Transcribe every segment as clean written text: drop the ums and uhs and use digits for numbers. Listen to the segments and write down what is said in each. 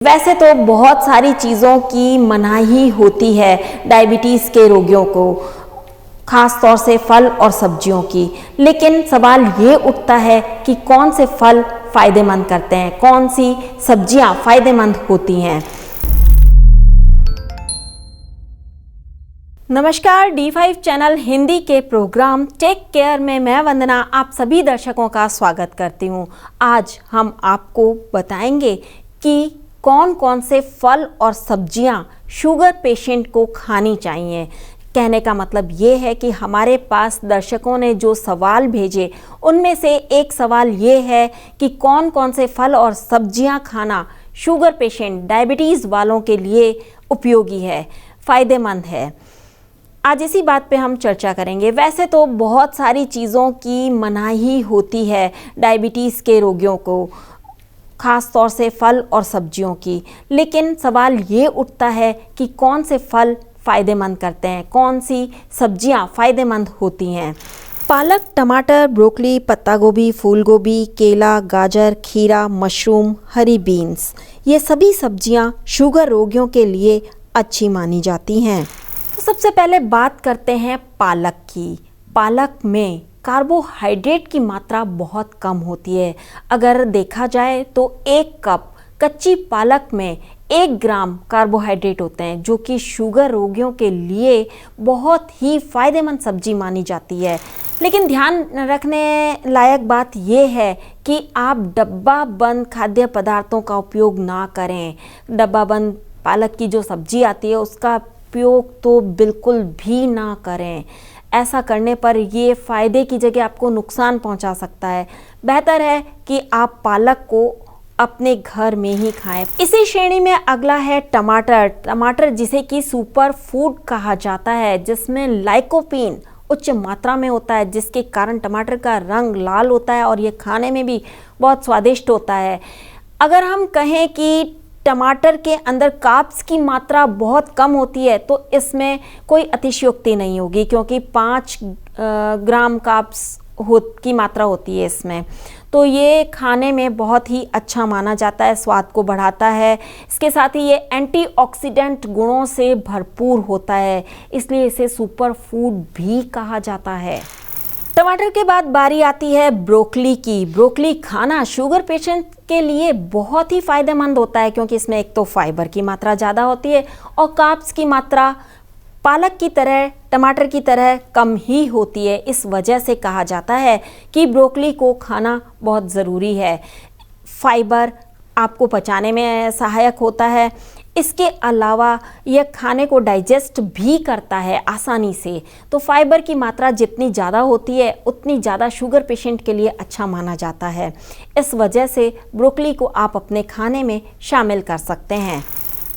वैसे तो बहुत सारी चीज़ों की मनाही होती है डायबिटीज़ के रोगियों को, खास तौर से फल और सब्जियों की। लेकिन सवाल ये उठता है कि कौन से फल फ़ायदेमंद करते हैं, कौन सी सब्जियां फ़ायदेमंद होती हैं। नमस्कार, D5 चैनल हिंदी के प्रोग्राम टेक केयर में मैं वंदना आप सभी दर्शकों का स्वागत करती हूँ। आज हम आपको बताएंगे कि कौन कौन से फल और सब्जियां शुगर पेशेंट को खानी चाहिए। कहने का मतलब ये है कि हमारे पास दर्शकों ने जो सवाल भेजे उनमें से एक सवाल ये है कि कौन कौन से फल और सब्जियां खाना शुगर पेशेंट डायबिटीज़ वालों के लिए उपयोगी है, फ़ायदेमंद है। आज इसी बात पे हम चर्चा करेंगे। वैसे तो बहुत सारी चीज़ों की मनाही होती है डायबिटीज़ के रोगियों को, खास तौर से फल और सब्जियों की। लेकिन सवाल ये उठता है कि कौन से फल फ़ायदेमंद करते हैं, कौन सी सब्जियां फ़ायदेमंद होती हैं। पालक, टमाटर, ब्रोकली, पत्ता गोभी, फूल गोभी, केला, गाजर, खीरा, मशरूम, हरी बीन्स, ये सभी सब्जियां शुगर रोगियों के लिए अच्छी मानी जाती हैं। तो सबसे पहले बात करते हैं पालक की। पालक में कार्बोहाइड्रेट की मात्रा बहुत कम होती है। अगर देखा जाए तो 1 कप कच्ची पालक में 1 ग्राम कार्बोहाइड्रेट होते हैं, जो कि शुगर रोगियों के लिए बहुत ही फ़ायदेमंद सब्जी मानी जाती है। लेकिन ध्यान रखने लायक बात यह है कि आप डब्बा बंद खाद्य पदार्थों का उपयोग ना करें। डब्बा बंद पालक की जो सब्जी आती है उसका उपयोग तो बिल्कुल भी ना करें। ऐसा करने पर ये फ़ायदे की जगह आपको नुकसान पहुंचा सकता है। बेहतर है कि आप पालक को अपने घर में ही खाएं। इसी श्रेणी में अगला है टमाटर। टमाटर जिसे कि सुपर फूड कहा जाता है, जिसमें लाइकोपीन उच्च मात्रा में होता है, जिसके कारण टमाटर का रंग लाल होता है और ये खाने में भी बहुत स्वादिष्ट होता है। अगर हम कहें कि टमाटर के अंदर कार्ब्स की मात्रा बहुत कम होती है तो इसमें कोई अतिशयोक्ति नहीं होगी, क्योंकि 5 ग्राम कार्ब्स की मात्रा होती है इसमें। तो ये खाने में बहुत ही अच्छा माना जाता है, स्वाद को बढ़ाता है। इसके साथ ही ये एंटीऑक्सीडेंट गुणों से भरपूर होता है, इसलिए इसे सुपर फूड भी कहा जाता है। टमाटर के बाद बारी आती है ब्रोकली की। ब्रोकली खाना शुगर पेशेंट के लिए बहुत ही फ़ायदेमंद होता है, क्योंकि इसमें एक तो फाइबर की मात्रा ज़्यादा होती है और कार्ब्स की मात्रा पालक की तरह, टमाटर की तरह कम ही होती है। इस वजह से कहा जाता है कि ब्रोकली को खाना बहुत ज़रूरी है। फाइबर आपको पचाने में सहायक होता है। इसके अलावा यह खाने को डाइजेस्ट भी करता है आसानी से। तो फाइबर की मात्रा जितनी ज़्यादा होती है उतनी ज़्यादा शुगर पेशेंट के लिए अच्छा माना जाता है। इस वजह से ब्रोकली को आप अपने खाने में शामिल कर सकते हैं।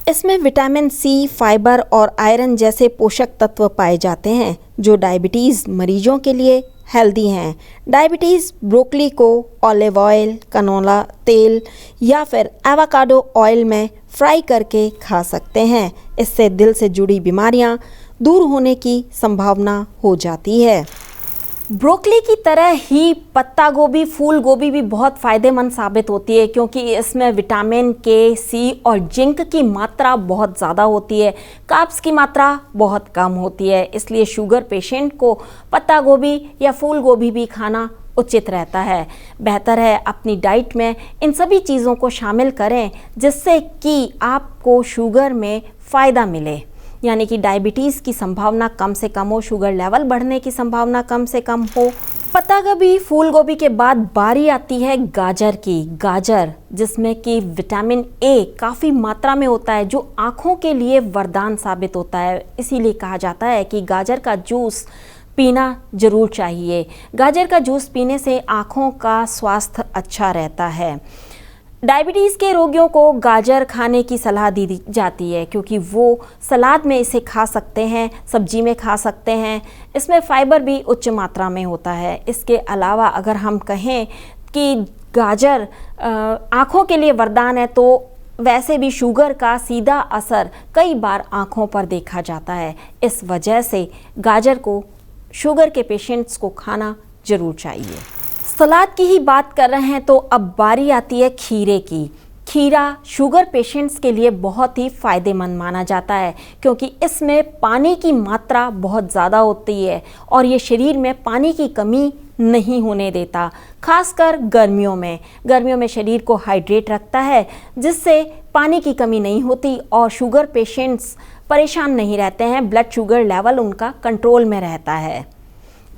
इसमें विटामिन सी, फाइबर और आयरन जैसे पोषक तत्व पाए जाते हैं, जो डायबिटीज़ मरीजों के लिए हेल्दी हैं। डायबिटीज़ ब्रोकली को ऑलिव ऑयल, कनोला तेल या फिर एवोकाडो ऑयल में फ्राई करके खा सकते हैं। इससे दिल से जुड़ी बीमारियां दूर होने की संभावना हो जाती है। ब्रोकली की तरह ही पत्ता गोभी, फूल गोभी भी बहुत फ़ायदेमंद साबित होती है, क्योंकि इसमें विटामिन के, सी और जिंक की मात्रा बहुत ज़्यादा होती है। कार्ब्स की मात्रा बहुत कम होती है, इसलिए शुगर पेशेंट को पत्ता गोभी या फूल गोभी भी खाना उचित रहता है। बेहतर है अपनी डाइट में इन सभी चीज़ों को शामिल करें, जिससे कि आपको शुगर में फ़ायदा मिले, यानी कि डायबिटीज़ की संभावना कम से कम हो, शुगर लेवल बढ़ने की संभावना कम से कम हो। पत्ता गोभी, फूल गोभी के बाद बारी आती है गाजर की। गाजर जिसमें कि विटामिन ए काफ़ी मात्रा में होता है, जो आँखों के लिए वरदान साबित होता है। इसीलिए कहा जाता है कि गाजर का जूस पीना ज़रूर चाहिए। गाजर का जूस पीने से आँखों का स्वास्थ्य अच्छा रहता है। डायबिटीज़ के रोगियों को गाजर खाने की सलाह दी जाती है, क्योंकि वो सलाद में इसे खा सकते हैं, सब्जी में खा सकते हैं। इसमें फाइबर भी उच्च मात्रा में होता है। इसके अलावा अगर हम कहें कि गाजर आँखों के लिए वरदान है, तो वैसे भी शुगर का सीधा असर कई बार आँखों पर देखा जाता है। इस वजह से गाजर को शुगर के पेशेंट्स को खाना ज़रूर चाहिए। सलाद की ही बात कर रहे हैं तो अब बारी आती है खीरे की। खीरा शुगर पेशेंट्स के लिए बहुत ही फ़ायदेमंद माना जाता है क्योंकि इसमें पानी की मात्रा बहुत ज़्यादा होती है और ये शरीर में पानी की कमी नहीं होने देता। खासकर गर्मियों में शरीर को हाइड्रेट रखता है, जिससे पानी की कमी नहीं होती और शुगर पेशेंट्स परेशान नहीं रहते हैं, ब्लड शुगर लेवल उनका कंट्रोल में रहता है।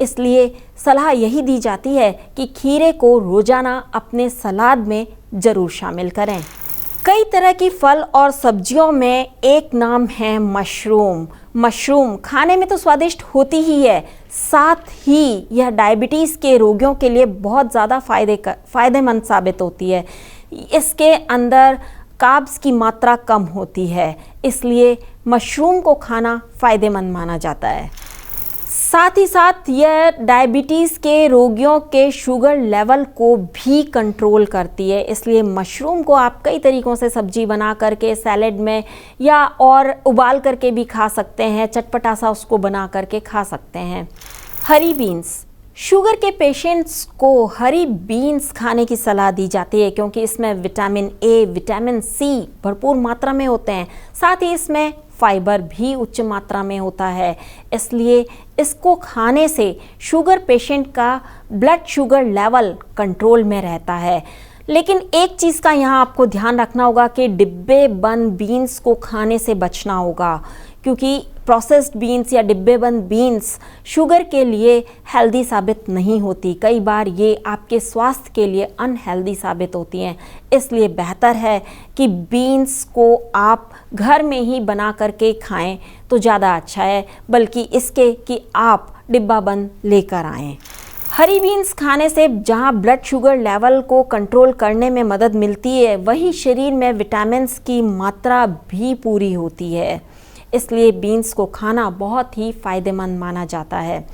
इसलिए सलाह यही दी जाती है कि खीरे को रोज़ाना अपने सलाद में ज़रूर शामिल करें। कई तरह की फल और सब्जियों में एक नाम है मशरूम खाने में तो स्वादिष्ट होती ही है, साथ ही यह डायबिटीज़ के रोगियों के लिए बहुत ज़्यादा फ़ायदेमंद साबित होती है। इसके अंदर कार्ब्स की मात्रा कम होती है, इसलिए मशरूम को खाना फ़ायदेमंद माना जाता है। साथ ही साथ यह डायबिटीज़ के रोगियों के शुगर लेवल को भी कंट्रोल करती है, इसलिए मशरूम को आप कई तरीक़ों से सब्जी बना करके सैलेड में या और उबाल करके भी खा सकते हैं, चटपटा सा उसको बना करके खा सकते हैं। हरी बीन्स, शुगर के पेशेंट्स को हरी बीन्स खाने की सलाह दी जाती है क्योंकि इसमें विटामिन ए, विटामिन सी भरपूर मात्रा में होते हैं, साथ ही इसमें फाइबर भी उच्च मात्रा में होता है, इसलिए इसको खाने से शुगर पेशेंट का ब्लड शुगर लेवल कंट्रोल में रहता है। लेकिन एक चीज़ का यहाँ आपको ध्यान रखना होगा कि डिब्बे बंद बीन्स को खाने से बचना होगा क्योंकि प्रोसेस्ड बीन्स या डिब्बे बंद बीन्स शुगर के लिए हेल्दी साबित नहीं होती, कई बार ये आपके स्वास्थ्य के लिए अनहेल्दी साबित होती हैं। इसलिए बेहतर है कि बीन्स को आप घर में ही बना करके खाएं तो ज़्यादा अच्छा है, बल्कि इसके कि आप डिब्बा बंद लेकर आएँ। हरी बीन्स खाने से जहां ब्लड शुगर लेवल को कंट्रोल करने में मदद मिलती है, वहीं शरीर में विटामिन्स की मात्रा भी पूरी होती है, इसलिए बीन्स को खाना बहुत ही फ़ायदेमंद माना जाता है।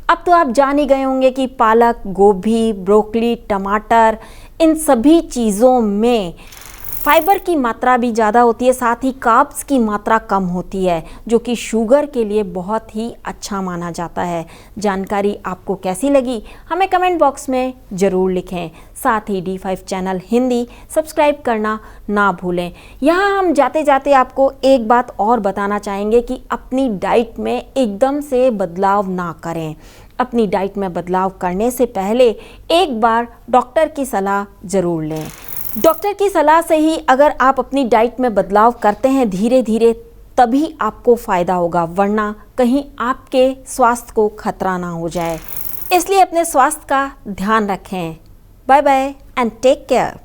अब तो आप जान ही गए होंगे कि पालक, गोभी, ब्रोकली, टमाटर, इन सभी चीज़ों में फाइबर की मात्रा भी ज़्यादा होती है, साथ ही कार्ब्स की मात्रा कम होती है, जो कि शुगर के लिए बहुत ही अच्छा माना जाता है। जानकारी आपको कैसी लगी हमें कमेंट बॉक्स में ज़रूर लिखें। साथ ही D5 चैनल हिंदी सब्सक्राइब करना ना भूलें। यहाँ हम जाते जाते आपको एक बात और बताना चाहेंगे कि अपनी डाइट में एकदम से बदलाव ना करें। अपनी डाइट में बदलाव करने से पहले एक बार डॉक्टर की सलाह ज़रूर लें। डॉक्टर की सलाह से ही अगर आप अपनी डाइट में बदलाव करते हैं धीरे धीरे, तभी आपको फ़ायदा होगा, वरना कहीं आपके स्वास्थ्य को खतरा ना हो जाए। इसलिए अपने स्वास्थ्य का ध्यान रखें। Bye bye and take care.